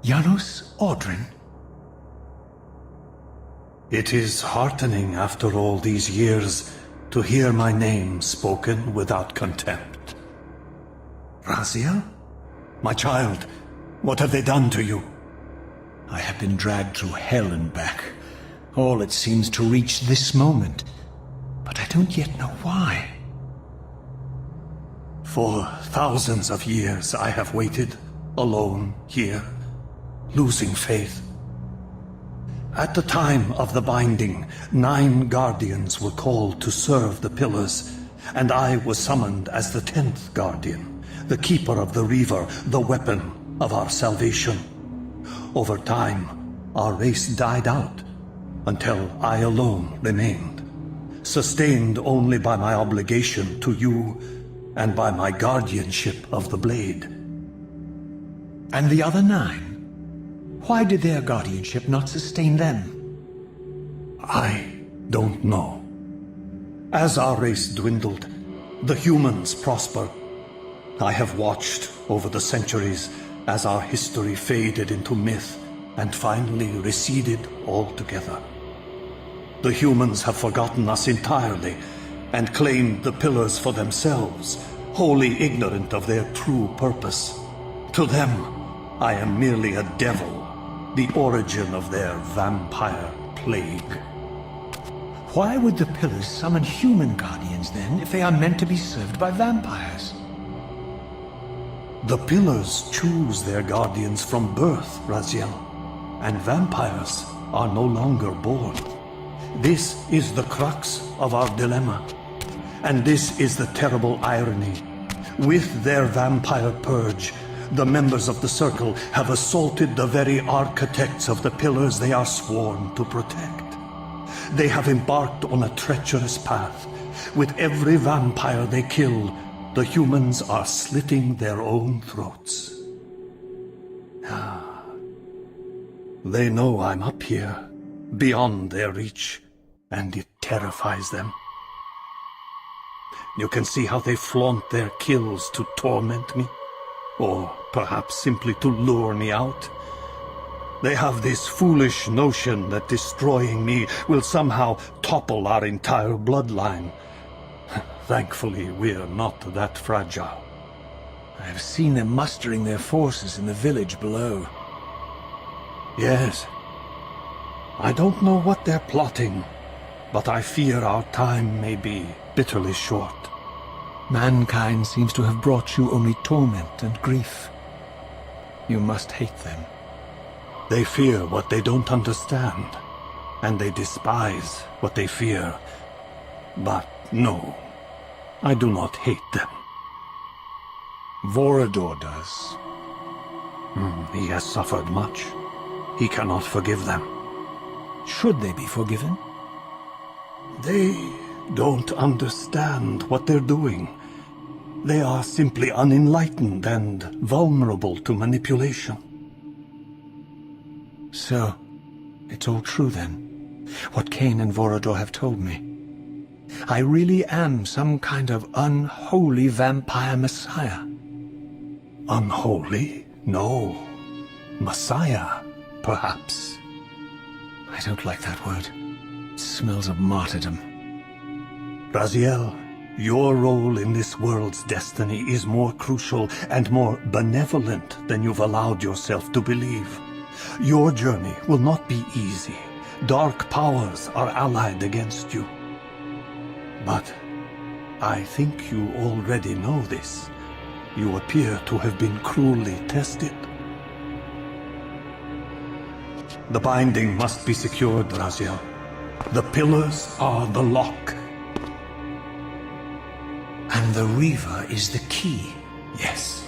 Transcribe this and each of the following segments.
Janos Audrin? It is heartening after all these years to hear my name spoken without contempt. Raziel? My child, what have they done to you? I have been dragged through hell and back. All it seems to reach this moment. But I don't yet know why. For thousands of years I have waited, alone here, losing faith. At the time of the binding, 9 guardians were called to serve the pillars, and I was summoned as the 10th guardian, the keeper of the Reaver, the weapon of our salvation. Over time, our race died out, until I alone remained, sustained only by my obligation to you and by my guardianship of the blade. And the other 9? Why did their guardianship not sustain them? I don't know. As our race dwindled, the humans prospered. I have watched over the centuries as our history faded into myth and finally receded altogether. The humans have forgotten us entirely and claimed the pillars for themselves, wholly ignorant of their true purpose. To them, I am merely a devil, the origin of their vampire plague. Why would the pillars summon human guardians then, if they are meant to be served by vampires? The pillars choose their guardians from birth, Raziel, and vampires are no longer born. This is the crux of our dilemma, and this is the terrible irony. With their vampire purge, the members of the Circle have assaulted the very architects of the pillars they are sworn to protect. They have embarked on a treacherous path. With every vampire they kill, the humans are slitting their own throats. They know I'm up here, beyond their reach, and it terrifies them. You can see how they flaunt their kills to torment me, or perhaps simply to lure me out. They have this foolish notion that destroying me will somehow topple our entire bloodline. Thankfully, we're not that fragile. I have seen them mustering their forces in the village below. Yes. I don't know what they're plotting, but I fear our time may be bitterly short. Mankind seems to have brought you only torment and grief. You must hate them. They fear what they don't understand, and they despise what they fear. But no, I do not hate them. Vorador does. He has suffered much. He cannot forgive them. Should they be forgiven? They don't understand what they're doing. They are simply unenlightened and vulnerable to manipulation. So, it's all true then, what Kain and Vorador have told me. I really am some kind of unholy vampire messiah. Unholy? No. Messiah, perhaps. I don't like that word. It smells of martyrdom. Raziel, your role in this world's destiny is more crucial and more benevolent than you've allowed yourself to believe. Your journey will not be easy. Dark powers are allied against you. But I think you already know this. You appear to have been cruelly tested. The binding must be secured, Raziel. The pillars are the lock. And the Reaver is the key. Yes.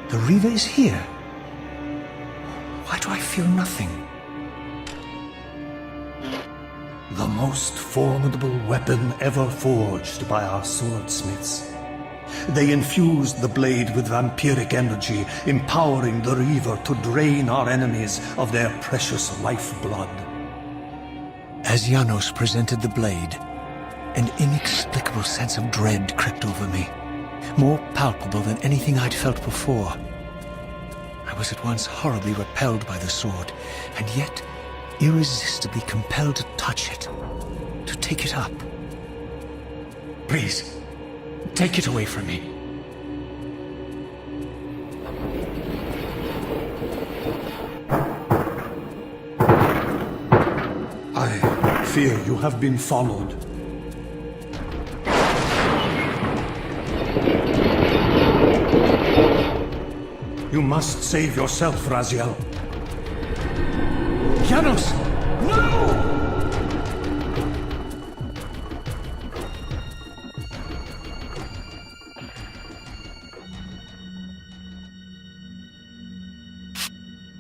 The Reaver is here. Why do I feel nothing? The most formidable weapon ever forged by our swordsmiths. They infused the blade with vampiric energy, empowering the Reaver to drain our enemies of their precious lifeblood. As Janos presented the blade, an inexplicable sense of dread crept over me, more palpable than anything I'd felt before. I was at once horribly repelled by the sword, and yet irresistibly compelled to touch it, to take it up. Please, take it away from me. I fear you have been followed. You must save yourself, Raziel. Janos! No!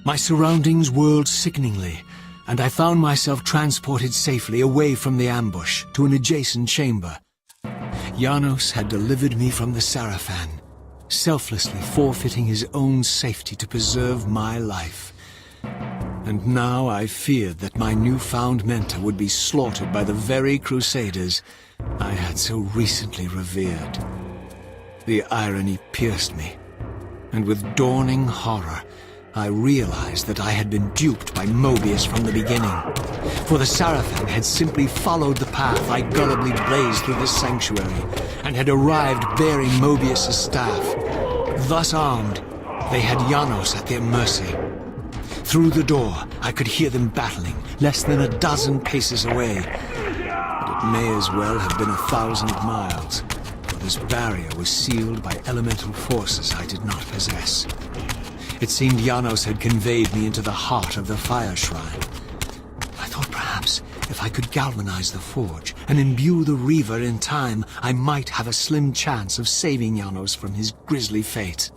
My surroundings whirled sickeningly, and I found myself transported safely away from the ambush to an adjacent chamber. Janos had delivered me from the Sarafan, selflessly forfeiting his own safety to preserve my life. And now I feared that my newfound mentor would be slaughtered by the very crusaders I had so recently revered. The irony pierced me, and with dawning horror, I realized that I had been duped by Mobius from the beginning. For the Sarafan had simply followed the path I gullibly blazed through the sanctuary, and had arrived bearing Mobius's staff. Thus armed, they had Janos at their mercy. Through the door, I could hear them battling, less than a dozen paces away. But it may as well have been 1,000 miles, for this barrier was sealed by elemental forces I did not possess. It seemed Janos had conveyed me into the heart of the fire shrine. I thought perhaps if I could galvanize the forge and imbue the Reaver in time, I might have a slim chance of saving Janos from his grisly fate.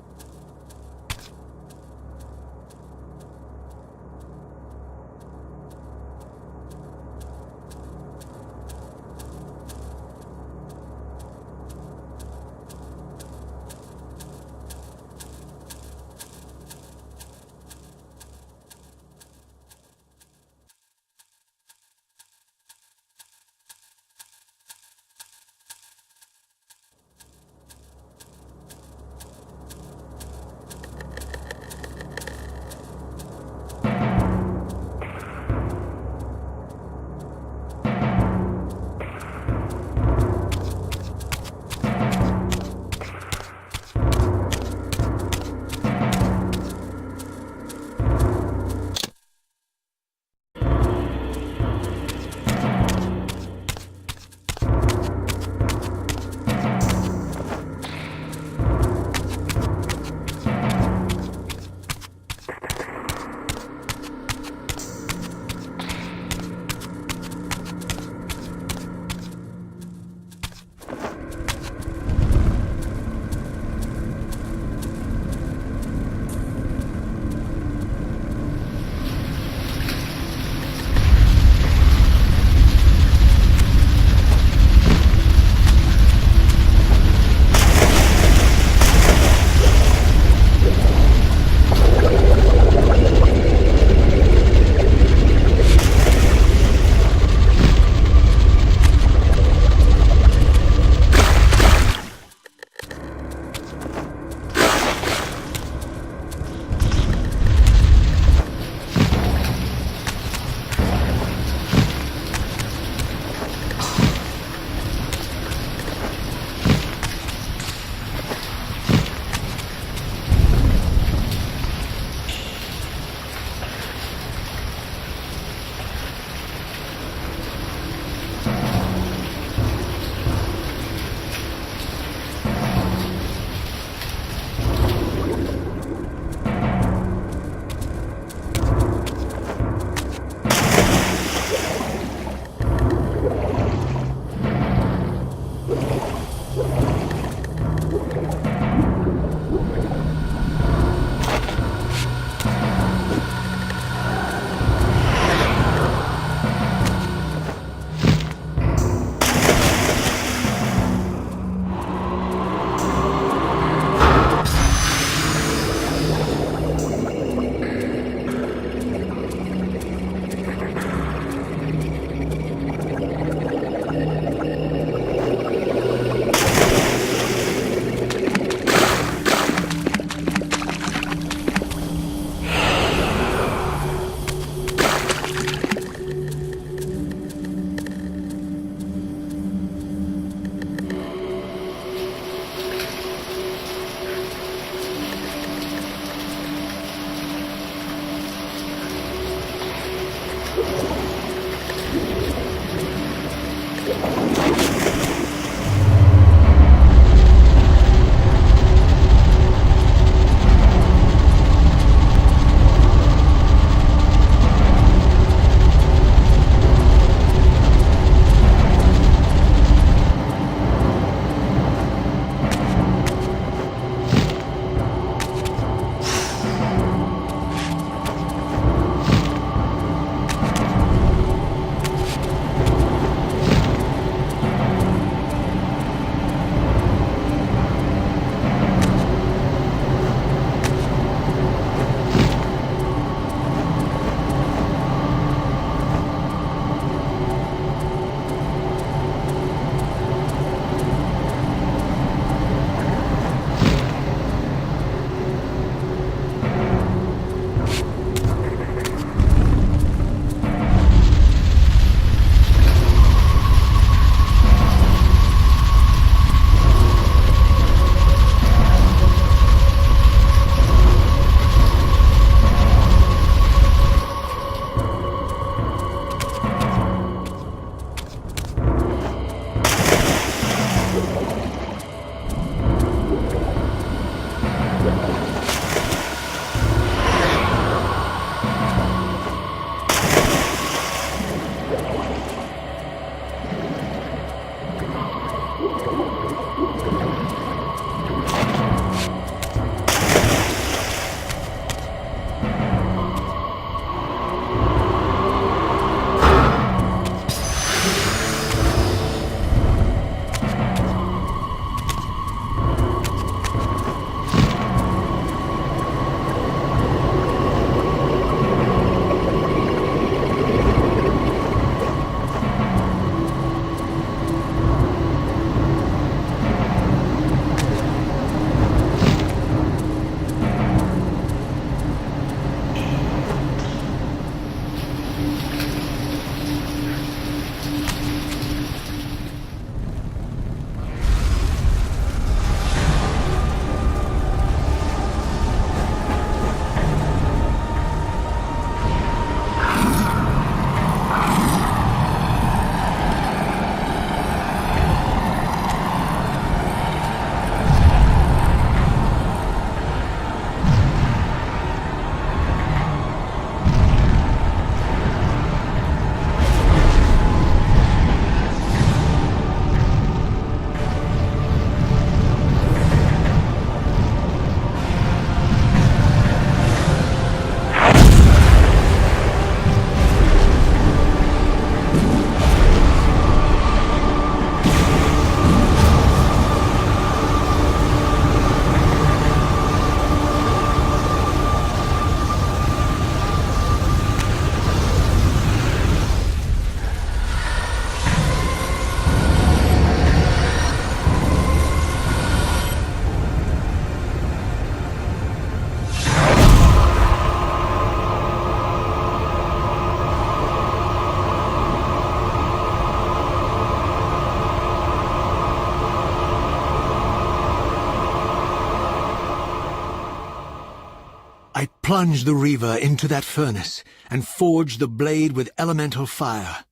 I plunged the Reaver into that furnace and forged the blade with elemental fire.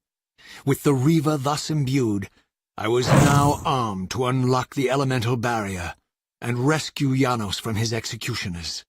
With the Reaver thus imbued, I was now armed to unlock the elemental barrier and rescue Janos from his executioners.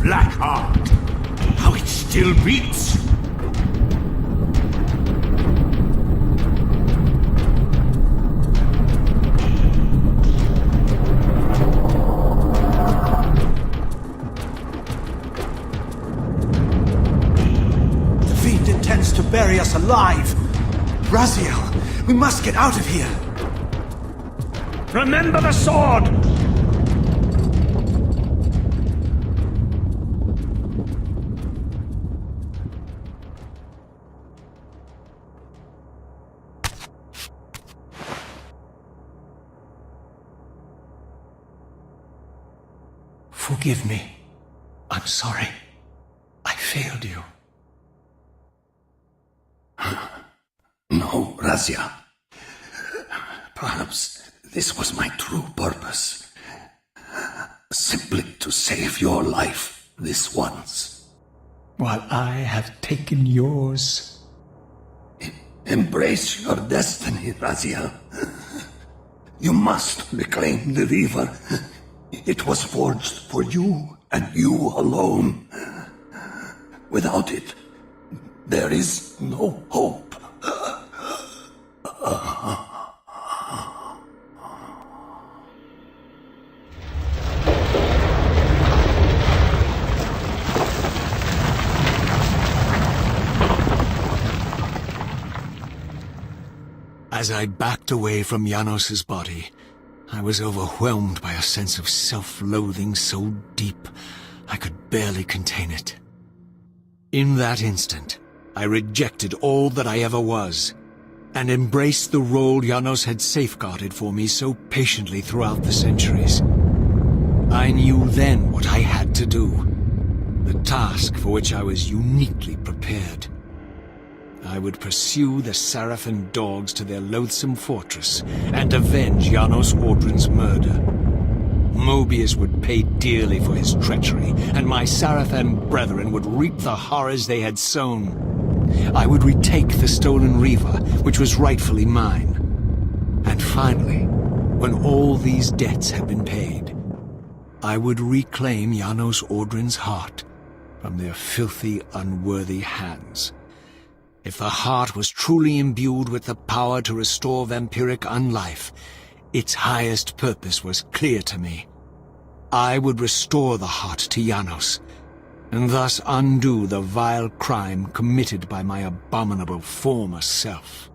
black heart. How it still beats. The fiend intends to bury us alive. Raziel, we must get out of here. Remember the sword! Forgive me. I'm sorry. I failed you. No, Razia. Perhaps this was my true purpose. Simply to save your life this once. While I have taken yours. Embrace your destiny, Razia. You must reclaim the Reaver. It was forged for you and you alone. Without it, there is no hope. As I backed away from Janos's body, I was overwhelmed by a sense of self-loathing so deep I could barely contain it. In that instant, I rejected all that I ever was, and embraced the role Janos had safeguarded for me so patiently throughout the centuries. I knew then what I had to do, the task for which I was uniquely prepared. I would pursue the Sarafan dogs to their loathsome fortress and avenge Janos Audrin's murder. Mobius would pay dearly for his treachery, and my Sarafan brethren would reap the horrors they had sown. I would retake the stolen Reaver, which was rightfully mine. And finally, when all these debts had been paid, I would reclaim Janos Audrin's heart from their filthy, unworthy hands. If the heart was truly imbued with the power to restore vampiric unlife, its highest purpose was clear to me. I would restore the heart to Janos, and thus undo the vile crime committed by my abominable former self.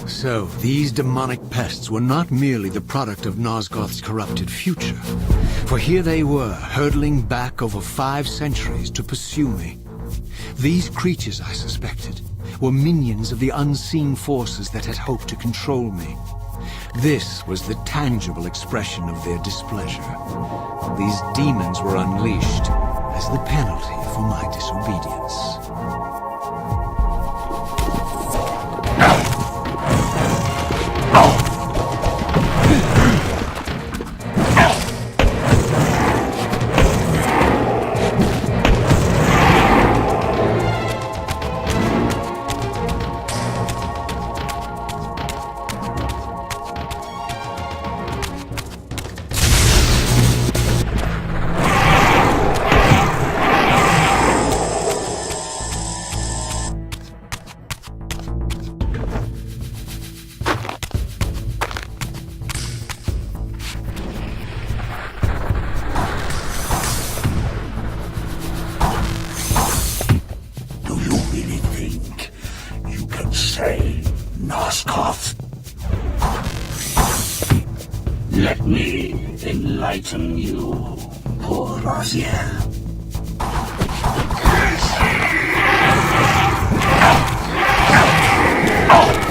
So, these demonic pests were not merely the product of Nosgoth's corrupted future, for here they were, hurtling back over 5 centuries to pursue me. These creatures, I suspected, were minions of the unseen forces that had hoped to control me. This was the tangible expression of their displeasure. These demons were unleashed as the penalty for my disobedience. enlighten you, poor Raziel. Oh!